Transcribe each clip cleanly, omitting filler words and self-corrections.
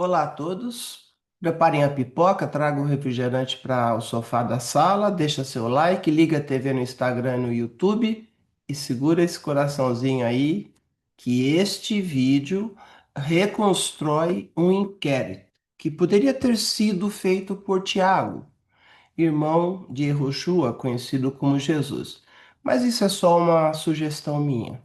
Olá a todos. Preparem a pipoca, tragam o refrigerante para o sofá da sala, deixa seu like, liga a TV no Instagram e no YouTube e segura esse coraçãozinho aí que este vídeo reconstrói um inquérito que poderia ter sido feito por Tiago, irmão de Yehoshua, conhecido como Jesus. Mas isso é só uma sugestão minha.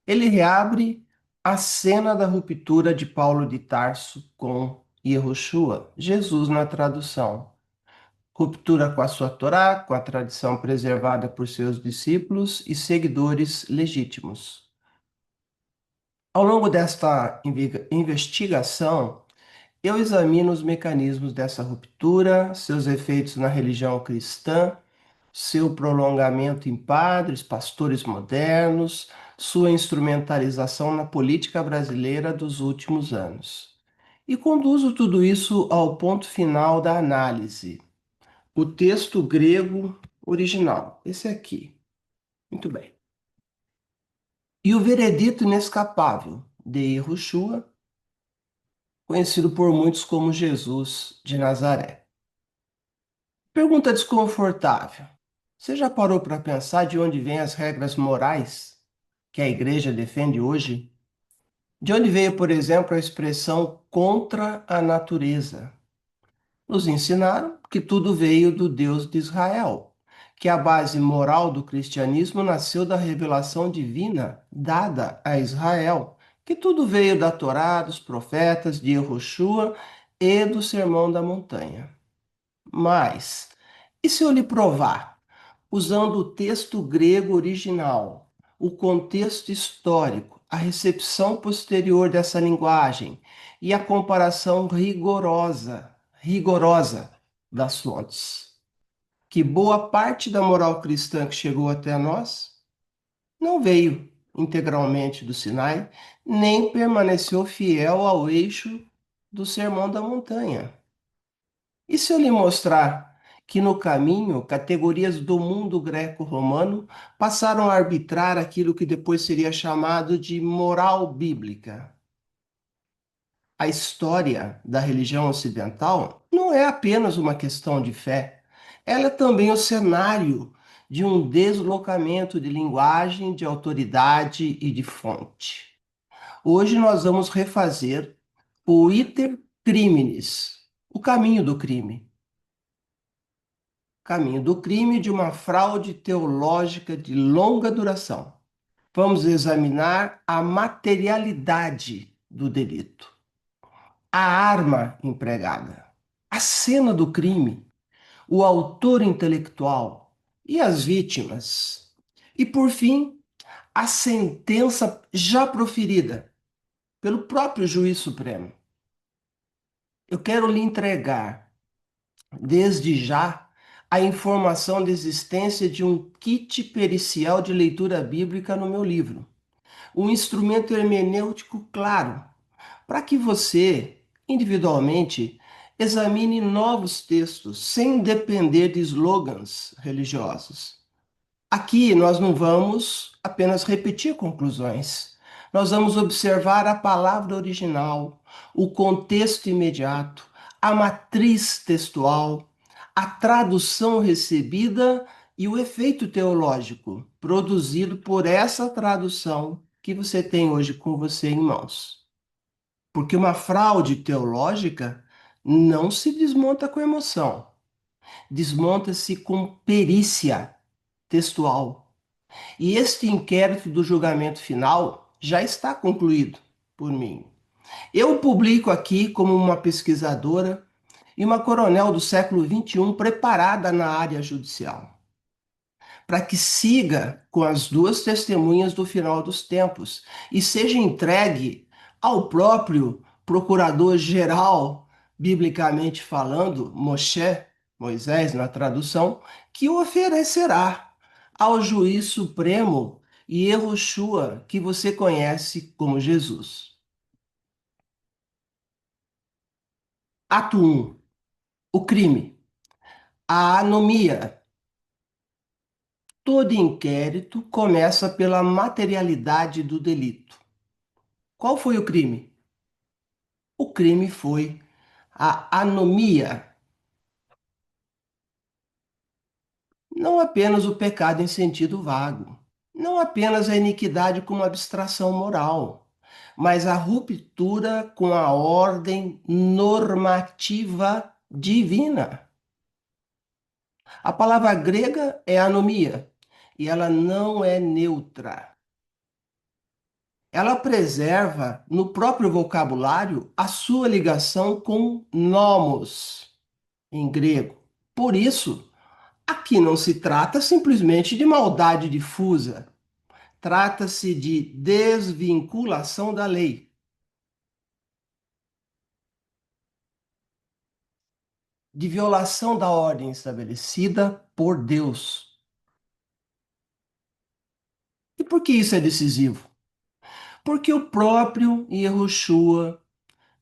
Ele reabre a cena da ruptura de Paulo de Tarso com Yehoshua, Jesus na tradução. Ruptura com a sua Torá, com a tradição preservada por seus discípulos e seguidores legítimos. Ao longo desta investigação, eu examino os mecanismos dessa ruptura, seus efeitos na religião cristã, seu prolongamento em padres, pastores modernos, sua instrumentalização na política brasileira dos últimos anos. E conduzo tudo isso ao ponto final da análise, o texto grego original, esse aqui. Muito bem. E o veredito inescapável de Yehoshua, conhecido por muitos como Jesus de Nazaré. Pergunta desconfortável. Você já parou para pensar de onde vêm as regras morais que a igreja defende hoje? De onde veio, por exemplo, a expressão contra a natureza? Nos ensinaram que tudo veio do Deus de Israel, que a base moral do cristianismo nasceu da revelação divina dada a Israel, que tudo veio da Torá, dos profetas, de Yehoshua e do Sermão da Montanha. Mas, e se eu lhe provar, usando o texto grego original, o contexto histórico, a recepção posterior dessa linguagem e a comparação rigorosa das fontes, que boa parte da moral cristã que chegou até nós não veio integralmente do Sinai, nem permaneceu fiel ao eixo do Sermão da Montanha. E se eu lhe mostrar que no caminho categorias do mundo greco-romano passaram a arbitrar aquilo que depois seria chamado de moral bíblica? A história da religião ocidental não é apenas uma questão de fé, ela é também o cenário de um deslocamento de linguagem, de autoridade e de fonte. Hoje nós vamos refazer o iter criminis, o caminho do crime. Caminho do crime de uma fraude teológica de longa duração. Vamos examinar a materialidade do delito, a arma empregada, a cena do crime, o autor intelectual e as vítimas. E, por fim, a sentença já proferida pelo próprio juiz supremo. Eu quero lhe entregar desde já a informação da existência de um kit pericial de leitura bíblica no meu livro. Um instrumento hermenêutico claro, para que você, individualmente, examine novos textos sem depender de slogans religiosos. Aqui nós não vamos apenas repetir conclusões. Nós vamos observar a palavra original, o contexto imediato, a matriz textual, a tradução recebida e o efeito teológico produzido por essa tradução que você tem hoje com você em mãos. Porque uma fraude teológica não se desmonta com emoção, desmonta-se com perícia textual. E este inquérito do julgamento final já está concluído por mim. Eu publico aqui como uma pesquisadora e uma coronel do século XXI preparada na área judicial, para que siga com as duas testemunhas do final dos tempos e seja entregue ao próprio procurador-geral, biblicamente falando, Moshe, Moisés na tradução, que o oferecerá ao juiz supremo Yehoshua, que você conhece como Jesus. Ato 1. O crime. A anomia. Todo inquérito começa pela materialidade do delito. Qual foi o crime? O crime foi a anomia, não apenas o pecado em sentido vago, não apenas a iniquidade como abstração moral, mas a ruptura com a ordem normativa divina. A palavra grega é anomia e ela não é neutra. Ela preserva no próprio vocabulário a sua ligação com nomos, em grego. Por isso, aqui não se trata simplesmente de maldade difusa, trata-se de desvinculação da lei, de violação da ordem estabelecida por Deus. E por que isso é decisivo? Porque o próprio Yahushua,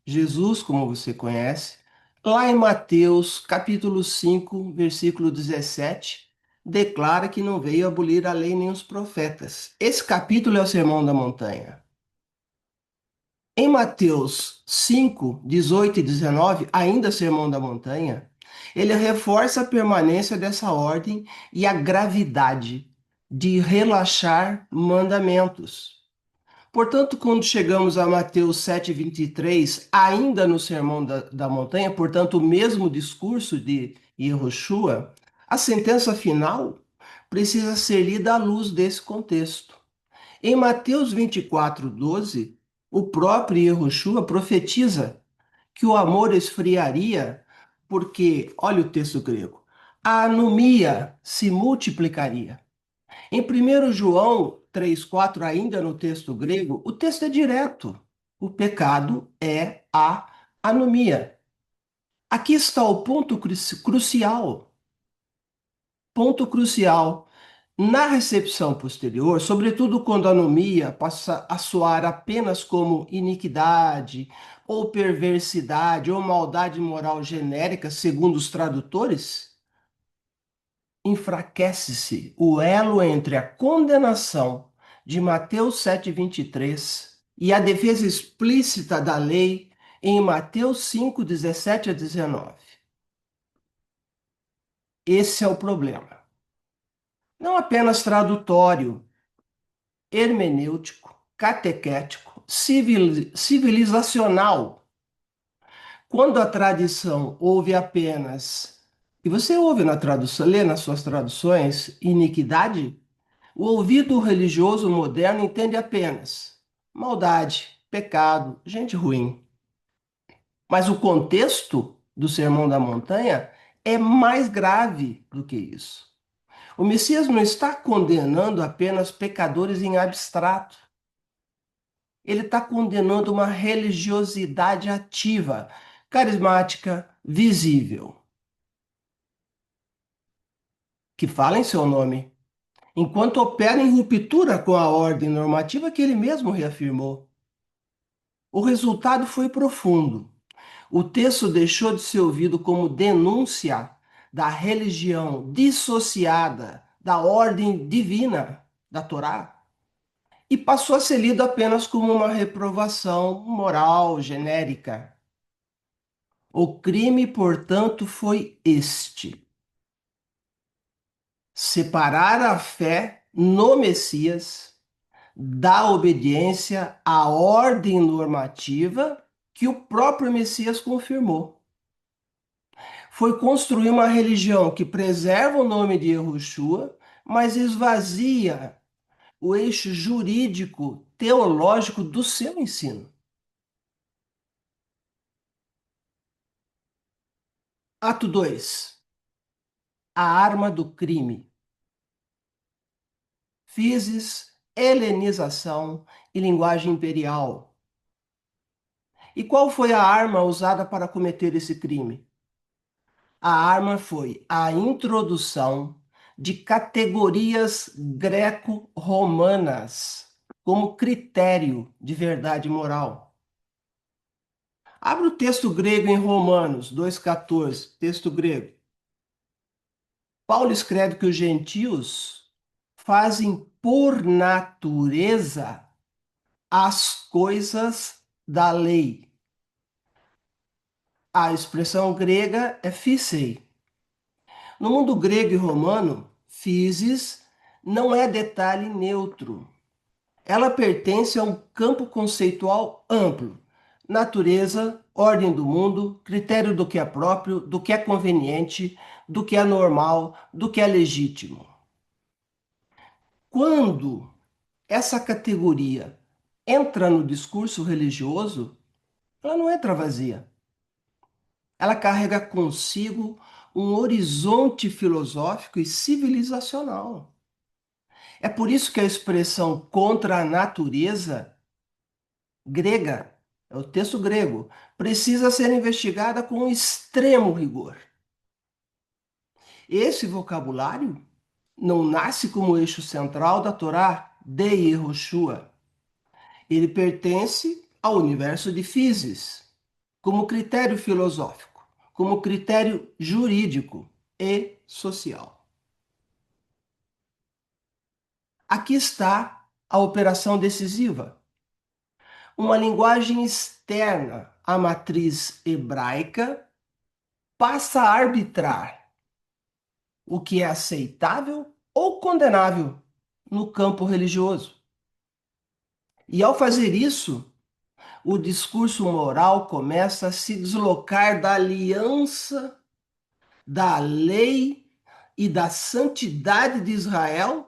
Jesus, como você conhece, lá em Mateus, capítulo 5, versículo 17, declara que não veio abolir a lei nem os profetas. Esse capítulo é o Sermão da Montanha. Em Mateus 5, 18 e 19, ainda Sermão da Montanha, ele reforça a permanência dessa ordem e a gravidade de relaxar mandamentos. Portanto, quando chegamos a Mateus 7:23, ainda no Sermão da Montanha, portanto, o mesmo discurso de Yehoshua, a sentença final precisa ser lida à luz desse contexto. Em Mateus 24:12, o próprio Yehoshua profetiza que o amor esfriaria porque, olha o texto grego, a anomia se multiplicaria. Em 1 João 3,4, ainda no texto grego, o texto é direto. O pecado é a anomia. Aqui está o ponto crucial. Ponto crucial. Na recepção posterior, sobretudo quando a anomia passa a soar apenas como iniquidade, ou perversidade, ou maldade moral genérica, segundo os tradutores, enfraquece-se o elo entre a condenação de Mateus 7:23 e a defesa explícita da lei em Mateus 5:17 a 19. Esse é o problema. Não apenas tradutório, hermenêutico, catequético, civilizacional. Quando a tradição ouve apenas, e você ouve na tradução, lê nas suas traduções, iniquidade, o ouvido religioso moderno entende apenas maldade, pecado, gente ruim. Mas o contexto do Sermão da Montanha é mais grave do que isso. O Messias não está condenando apenas pecadores em abstrato. Ele está condenando uma religiosidade ativa, carismática, visível, que fala em seu nome, enquanto opera em ruptura com a ordem normativa que ele mesmo reafirmou. O resultado foi profundo. O texto deixou de ser ouvido como denúncia da religião dissociada da ordem divina da Torá e passou a ser lido apenas como uma reprovação moral genérica. O crime, portanto, foi este: separar a fé no Messias da obediência à ordem normativa que o próprio Messias confirmou. Foi construir uma religião que preserva o nome de Yahushua, mas esvazia o eixo jurídico, teológico do seu ensino. Ato 2. A arma do crime. Physis, helenização e linguagem imperial. E qual foi a arma usada para cometer esse crime? A arma foi a introdução de categorias greco-romanas como critério de verdade moral. Abre o texto grego em Romanos 2,14, texto grego. Paulo escreve que os gentios fazem por natureza as coisas da lei. A expressão grega é physei. No mundo grego e romano, physis não é detalhe neutro. Ela pertence a um campo conceitual amplo: natureza, ordem do mundo, critério do que é próprio, do que é conveniente, do que é normal, do que é legítimo. Quando essa categoria entra no discurso religioso, ela não entra vazia. Ela carrega consigo um horizonte filosófico e civilizacional. É por isso que a expressão contra a natureza grega, é o texto grego, precisa ser investigada com extremo rigor. Esse vocabulário não nasce como eixo central da Torá de Yehoshua. Ele pertence ao universo de physis, como critério filosófico, como critério jurídico e social. Aqui está a operação decisiva. Uma linguagem externa à matriz hebraica passa a arbitrar o que é aceitável ou condenável no campo religioso. E ao fazer isso, o discurso moral começa a se deslocar da aliança, da lei e da santidade de Israel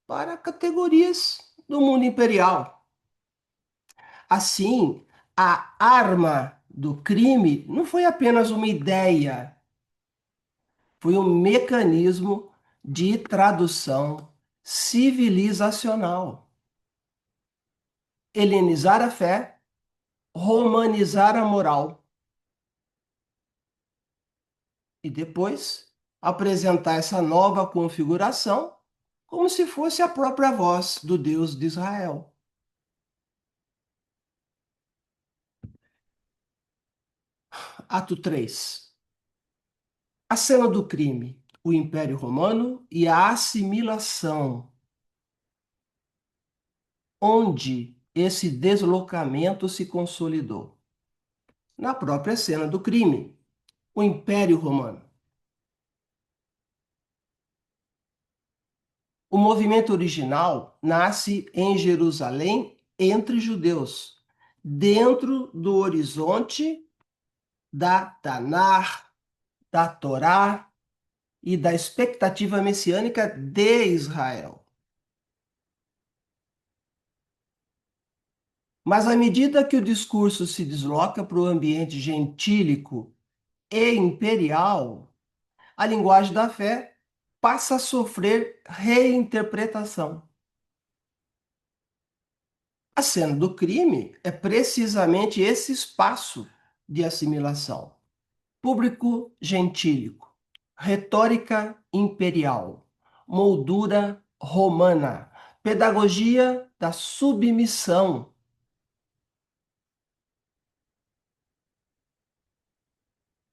para categorias do mundo imperial. Assim, a arma do crime não foi apenas uma ideia, foi um mecanismo de tradução civilizacional. Helenizar a fé, romanizar a moral e depois apresentar essa nova configuração como se fosse a própria voz do Deus de Israel. Ato 3. A cena do crime, o Império Romano e a assimilação, onde esse deslocamento se consolidou. Na própria cena do crime, o Império Romano. O movimento original nasce em Jerusalém entre judeus, dentro do horizonte da Tanar, da Torá e da expectativa messiânica de Israel. Mas à medida que o discurso se desloca para o ambiente gentílico e imperial, a linguagem da fé passa a sofrer reinterpretação. A cena do crime é precisamente esse espaço de assimilação. Público gentílico, retórica imperial, moldura romana, pedagogia da submissão.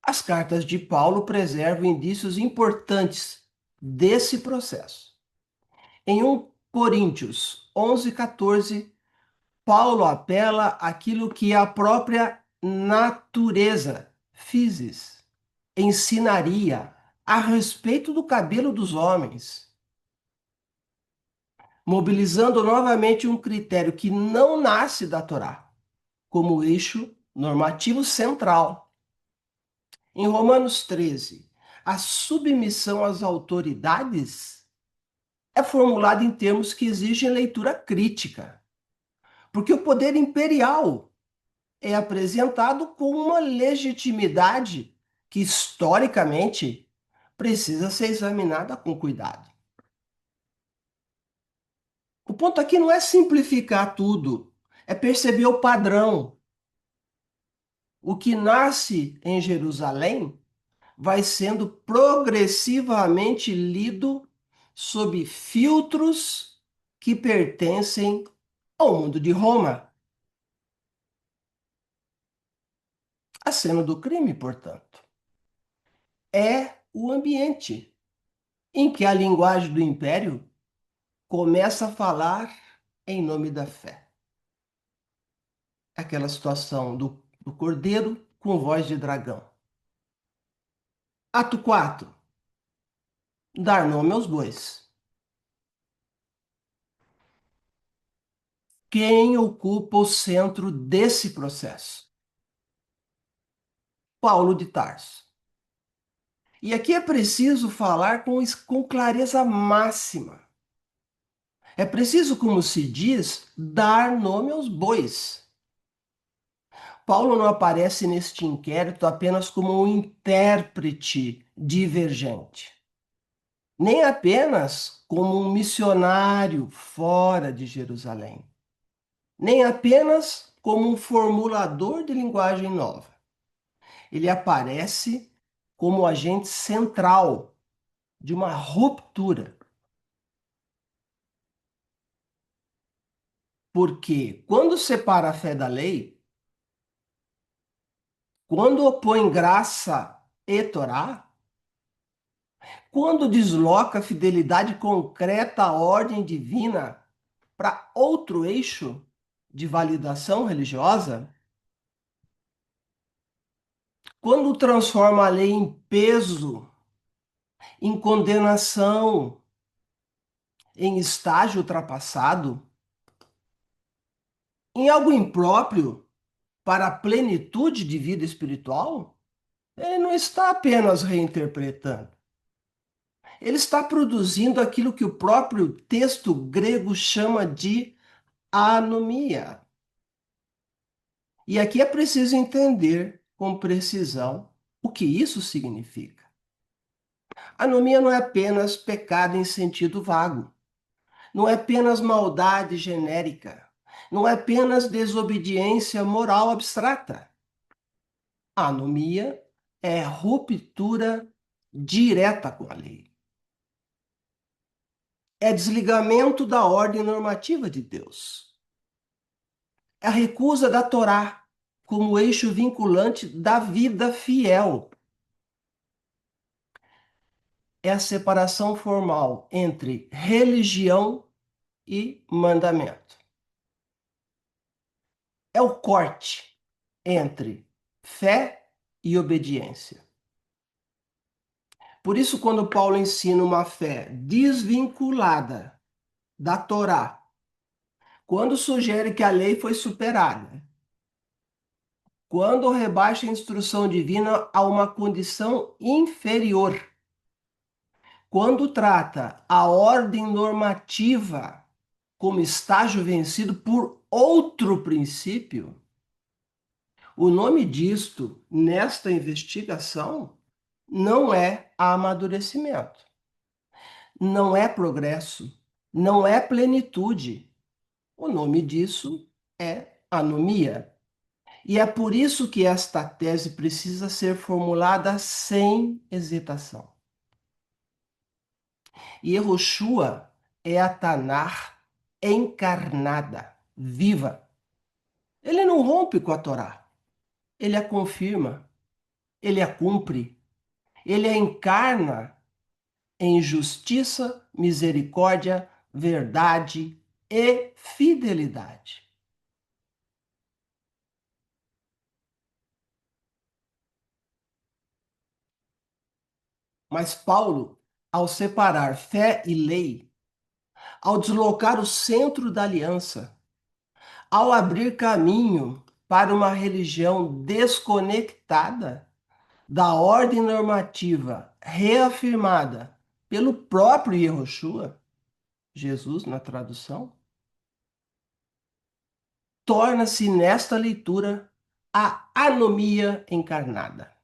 As cartas de Paulo preservam indícios importantes desse processo. Em 1 Coríntios 11:14, Paulo apela àquilo que a própria natureza, physis, ensinaria a respeito do cabelo dos homens, mobilizando novamente um critério que não nasce da Torá, como eixo normativo central. Em Romanos 13, a submissão às autoridades é formulada em termos que exigem leitura crítica, porque o poder imperial é apresentado com uma legitimidade que, historicamente, precisa ser examinada com cuidado. O ponto aqui não é simplificar tudo, é perceber o padrão. O que nasce em Jerusalém vai sendo progressivamente lido sob filtros que pertencem ao mundo de Roma. A cena do crime, portanto, é o ambiente em que a linguagem do império começa a falar em nome da fé. Aquela situação do cordeiro com voz de dragão. Ato 4. Dar nome aos bois. Quem ocupa o centro desse processo? Paulo de Tarso. E aqui é preciso falar com clareza máxima. É preciso, como se diz, dar nome aos bois. Paulo não aparece neste inquérito apenas como um intérprete divergente, nem apenas como um missionário fora de Jerusalém, nem apenas como um formulador de linguagem nova. Ele aparece como agente central de uma ruptura. Porque quando separa a fé da lei, quando opõe graça e Torá, quando desloca a fidelidade concreta à ordem divina para outro eixo de validação religiosa, quando transforma a lei em peso, em condenação, em estágio ultrapassado, em algo impróprio para a plenitude de vida espiritual, ele não está apenas reinterpretando. Ele está produzindo aquilo que o próprio texto grego chama de anomia. E aqui é preciso entender com precisão o que isso significa. Anomia não é apenas pecado em sentido vago, não é apenas maldade genérica, não é apenas desobediência moral abstrata. Anomia é ruptura direta com a lei. É desligamento da ordem normativa de Deus. É a recusa da Torá como eixo vinculante da vida fiel. É a separação formal entre religião e mandamento. É o corte entre fé e obediência. Por isso, quando Paulo ensina uma fé desvinculada da Torá, quando sugere que a lei foi superada, quando rebaixa a instrução divina a uma condição inferior, quando trata a ordem normativa como estágio vencido por outro princípio, o nome disto, nesta investigação, não é amadurecimento, não é progresso, não é plenitude. O nome disso é anomia. E é por isso que esta tese precisa ser formulada sem hesitação. Yehoshua é a Tanar encarnada, viva. Ele não rompe com a Torá, ele a confirma, ele a cumpre, ele a encarna em justiça, misericórdia, verdade e fidelidade. Mas Paulo, ao separar fé e lei, ao deslocar o centro da aliança, ao abrir caminho para uma religião desconectada da ordem normativa reafirmada pelo próprio Yehoshua, Jesus na tradução, torna-se nesta leitura a anomia encarnada.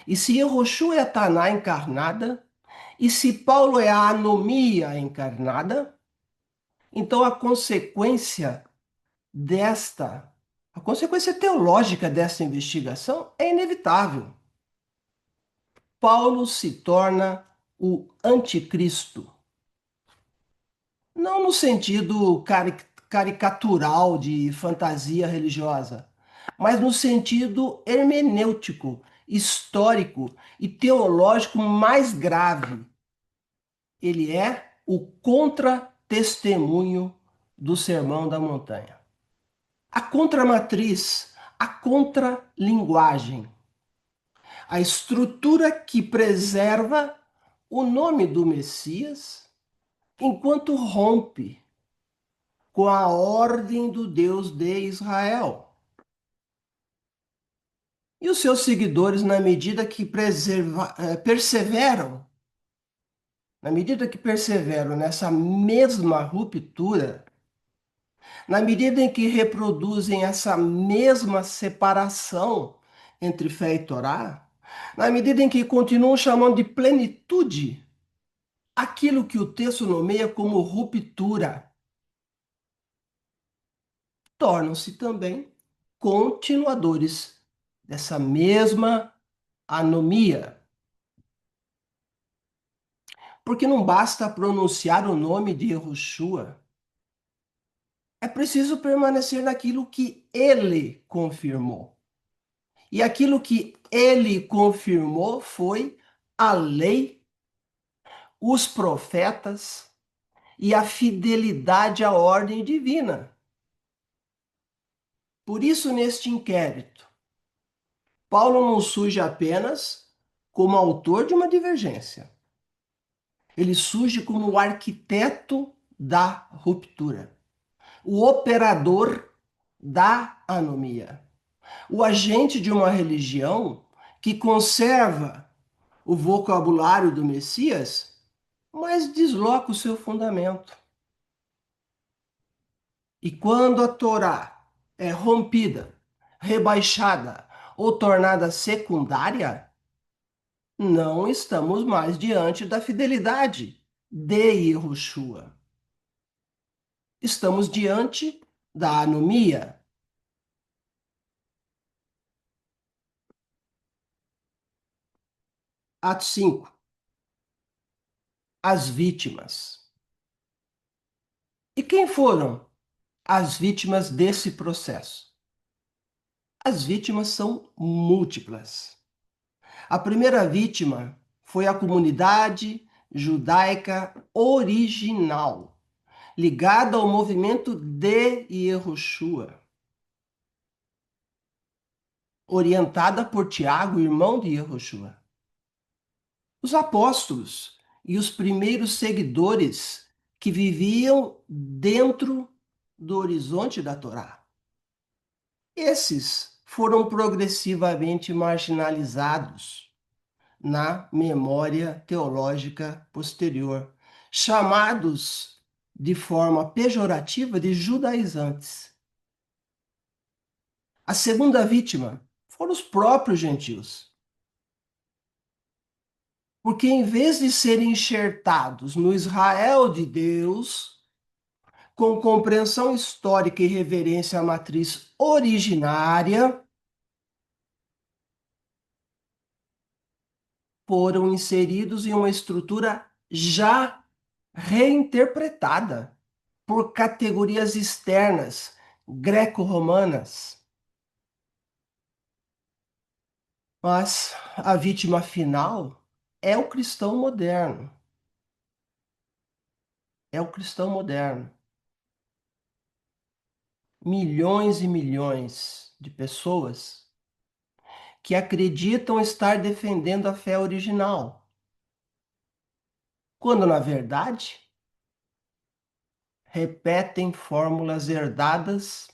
E se Yehoshua é a Taná encarnada, e se Paulo é a anomia encarnada, então a consequência teológica desta investigação é inevitável. Paulo se torna o anticristo. Não no sentido caricatural de fantasia religiosa, mas no sentido hermenêutico, histórico e teológico mais grave. Ele é o contra-testemunho do Sermão da Montanha. A contramatriz, a contralinguagem, a estrutura que preserva o nome do Messias enquanto rompe com a ordem do Deus de Israel. E os seus seguidores, na medida que perseveram nessa mesma ruptura, na medida em que reproduzem essa mesma separação entre fé e Torá, na medida em que continuam chamando de plenitude aquilo que o texto nomeia como ruptura, tornam-se também continuadores dessa mesma anomia. Porque não basta pronunciar o nome de Yehoshua, é preciso permanecer naquilo que ele confirmou. E aquilo que ele confirmou foi a lei, os profetas e a fidelidade à ordem divina. Por isso, neste inquérito, Paulo não surge apenas como autor de uma divergência. Ele surge como o arquiteto da ruptura, o operador da anomia, o agente de uma religião que conserva o vocabulário do Messias, mas desloca o seu fundamento. E quando a Torá é rompida, rebaixada ou tornada secundária, não estamos mais diante da fidelidade de Yehoshua. Estamos diante da anomia. Atos 5. As vítimas. E quem foram as vítimas desse processo? As vítimas são múltiplas. A primeira vítima foi a comunidade judaica original, ligada ao movimento de Yehoshua, orientada por Tiago, irmão de Yehoshua. Os apóstolos e os primeiros seguidores que viviam dentro do horizonte da Torá. Esses foram progressivamente marginalizados na memória teológica posterior, chamados de forma pejorativa de judaizantes. A segunda vítima foram os próprios gentios, porque em vez de serem enxertados no Israel de Deus, com compreensão histórica e reverência à matriz originária, foram inseridos em uma estrutura já reinterpretada por categorias externas greco-romanas. Mas a vítima final é o cristão moderno. É o cristão moderno. Milhões e milhões de pessoas que acreditam estar defendendo a fé original, quando na verdade repetem fórmulas herdadas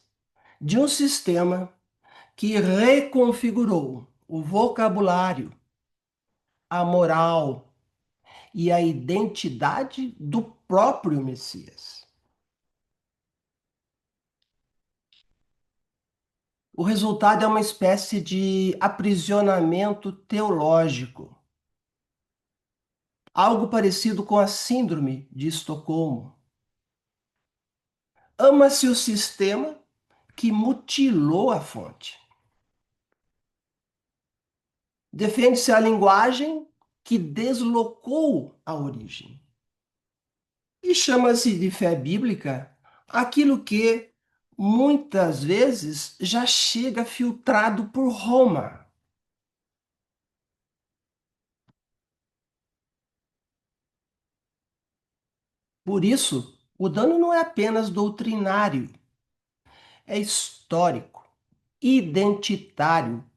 de um sistema que reconfigurou o vocabulário, a moral e a identidade do próprio Messias. O resultado é uma espécie de aprisionamento teológico, algo parecido com a Síndrome de Estocolmo. Ama-se o sistema que mutilou a fonte. Defende-se a linguagem que deslocou a origem. E chama-se de fé bíblica aquilo que muitas vezes já chega filtrado por Roma. Por isso, o dano não é apenas doutrinário, é histórico. identitário,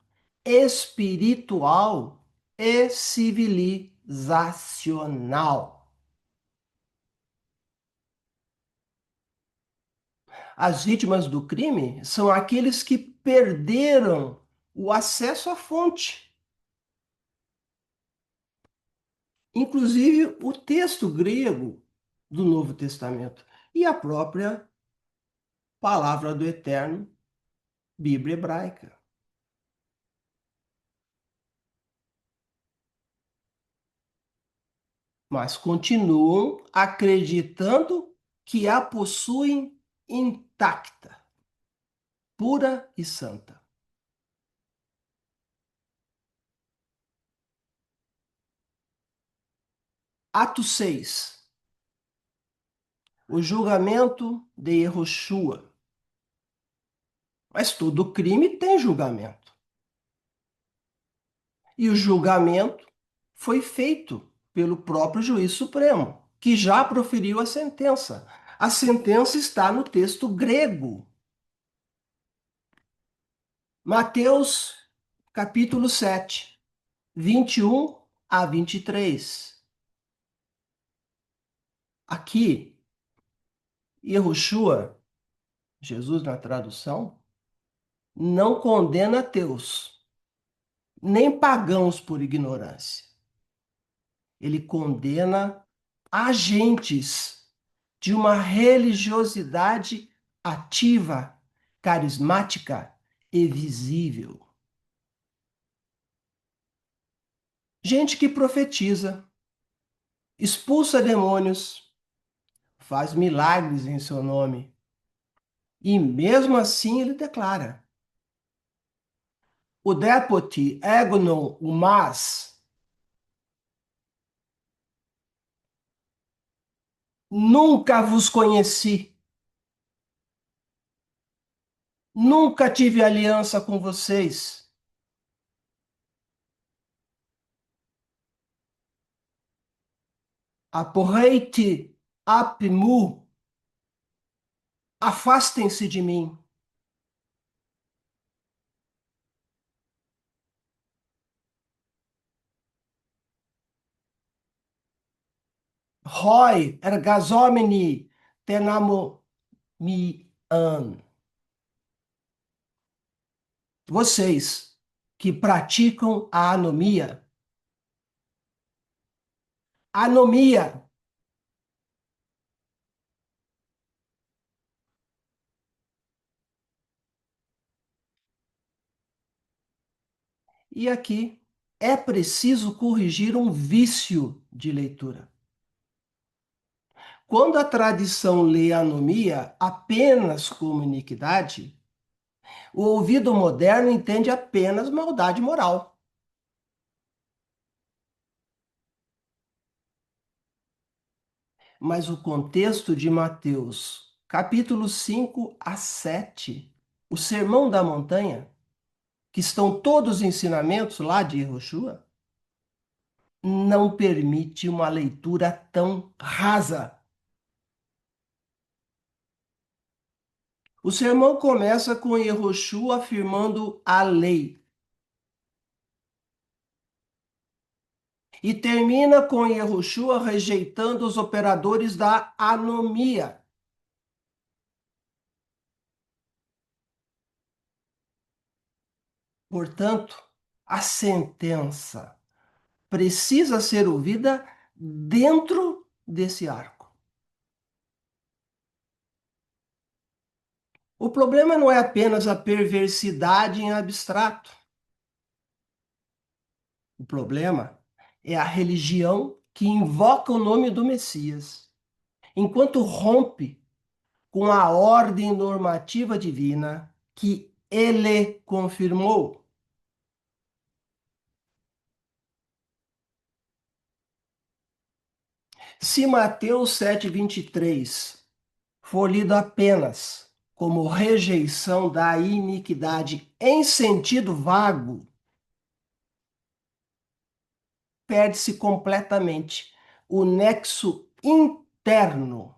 espiritual e civilizacional. As vítimas do crime são aqueles que perderam o acesso à fonte. Inclusive o texto grego do Novo Testamento e a própria palavra do Eterno, Bíblia hebraica. Mas continuam acreditando que a possuem intacta, pura e santa. Atos 6. O julgamento de Yehoshua. Mas todo crime tem julgamento. E o julgamento foi feito pelo próprio juiz supremo, que já proferiu a sentença. A sentença está no texto grego. Mateus, capítulo 7, 21 a 23. Aqui, Yehoshua, Jesus na tradução, não condena ateus, nem pagãos por ignorância. Ele condena agentes de uma religiosidade ativa, carismática e visível. Gente que profetiza, expulsa demônios, faz milagres em seu nome. E mesmo assim ele declara: o depoti egonon umas, nunca vos conheci, nunca tive aliança com vocês. Aporreite apmu, afastem-se de mim. Hoi ergazomeni tenamo mi an. Vocês que praticam a anomia. Anomia. E aqui é preciso corrigir um vício de leitura. Quando a tradição lê anomia apenas como iniquidade, o ouvido moderno entende apenas maldade moral. Mas o contexto de Mateus, capítulo 5 a 7, o Sermão da Montanha, que estão todos os ensinamentos lá de Yehoshua, não permite uma leitura tão rasa. O sermão começa com Yehoshua afirmando a lei e termina com Yehoshua rejeitando os operadores da anomia. Portanto, a sentença precisa ser ouvida dentro desse arco. O problema não é apenas a perversidade em abstrato. O problema é a religião que invoca o nome do Messias, enquanto rompe com a ordem normativa divina que ele confirmou. Se Mateus 7,23 for lido apenas como rejeição da iniquidade em sentido vago, perde-se completamente o nexo interno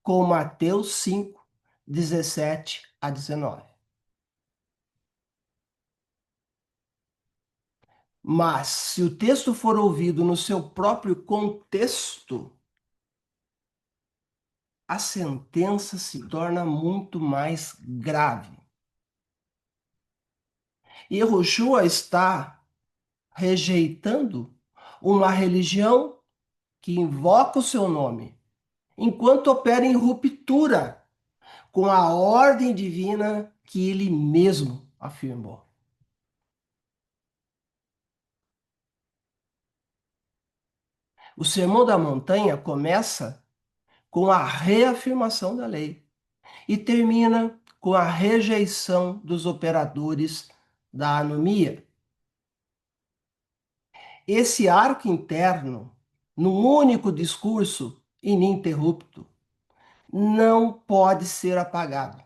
com Mateus 5, 17 a 19. Mas, se o texto for ouvido no seu próprio contexto, a sentença se torna muito mais grave. E Yehoshua está rejeitando uma religião que invoca o seu nome, enquanto opera em ruptura com a ordem divina que ele mesmo afirmou. O Sermão da Montanha começa com a reafirmação da lei e termina com a rejeição dos operadores da anomia. Esse arco interno, num único discurso ininterrupto, não pode ser apagado,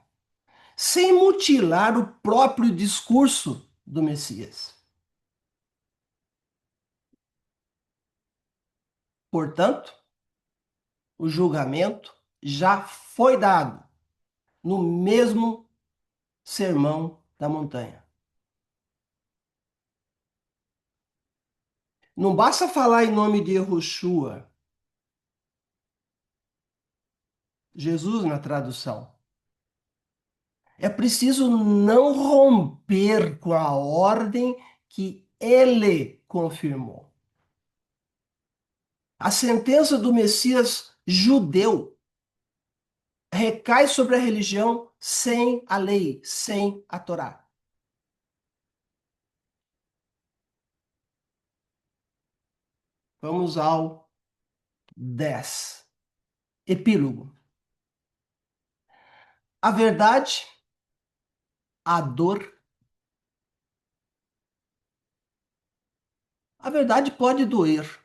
sem mutilar o próprio discurso do Messias. Portanto, o julgamento já foi dado no mesmo sermão da montanha. Não basta falar em nome de Yehoshua, Jesus na tradução. É preciso não romper com a ordem que ele confirmou. A sentença do Messias judeu recai sobre a religião sem a lei, sem a Torá. Vamos ao 10. Epílogo. A verdade, a dor. A verdade pode doer,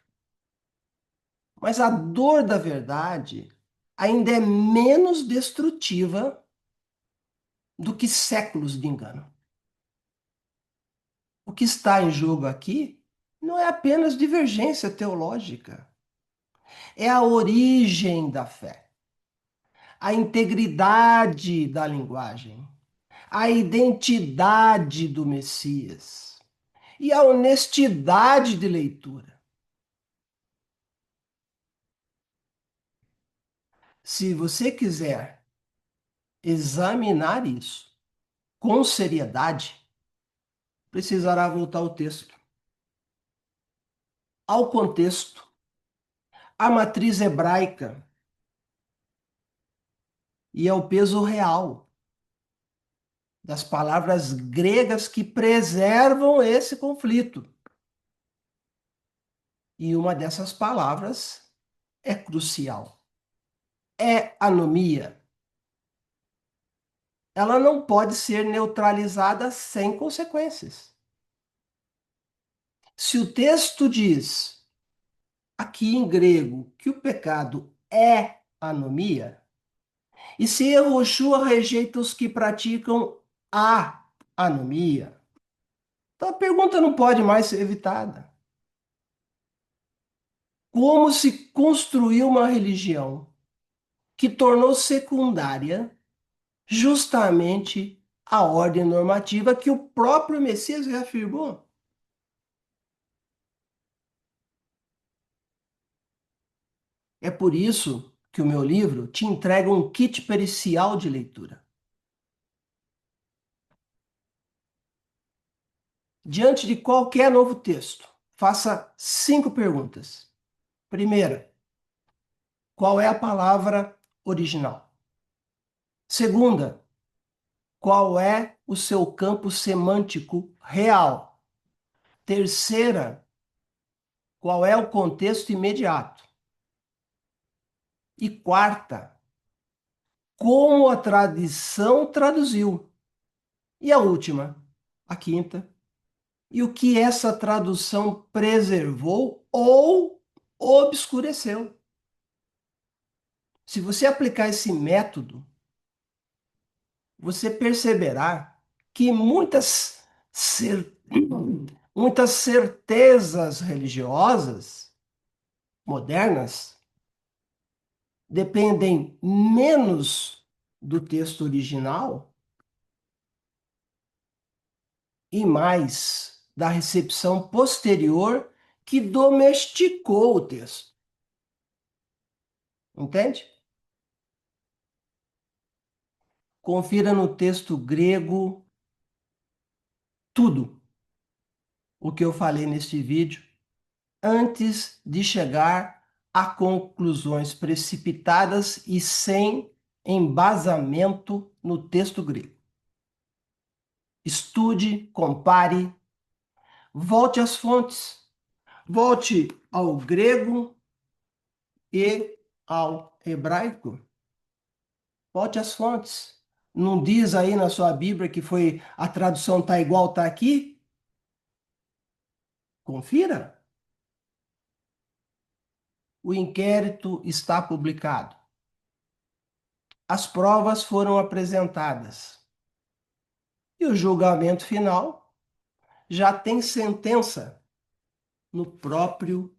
mas a dor da verdade ainda é menos destrutiva do que séculos de engano. O que está em jogo aqui não é apenas divergência teológica, é a origem da fé, a integridade da linguagem, a identidade do Messias e a honestidade de leitura. Se você quiser examinar isso com seriedade, precisará voltar ao texto, ao contexto, à matriz hebraica e ao peso real das palavras gregas que preservam esse conflito. E uma dessas palavras é crucial. É anomia. Ela não pode ser neutralizada sem consequências. Se o texto diz, aqui em grego, que o pecado é anomia, e se Yehoshua rejeita os que praticam a anomia, então a pergunta não pode mais ser evitada. Como se construiu uma religião que tornou secundária justamente a ordem normativa que o próprio Messias reafirmou? É por isso que o meu livro te entrega um kit pericial de leitura. Diante de qualquer novo texto, faça 5 perguntas. Primeira, qual é a palavra original? Segunda, qual é o seu campo semântico real? Terceira, qual é o contexto imediato? E quarta, como a tradição traduziu? E a última, a quinta, e o que essa tradução preservou ou obscureceu? Se você aplicar esse método, você perceberá que muitas certezas religiosas modernas dependem menos do texto original e mais da recepção posterior que domesticou o texto. Entende? Confira no texto grego tudo o que eu falei neste vídeo antes de chegar a conclusões precipitadas e sem embasamento no texto grego. Estude, compare, volte às fontes, volte ao grego e ao hebraico. Volte às fontes. Não diz aí na sua Bíblia que foi a tradução tá igual tá aqui? Confira. O inquérito está publicado. As provas foram apresentadas. E o julgamento final já tem sentença no próprio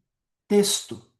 texto.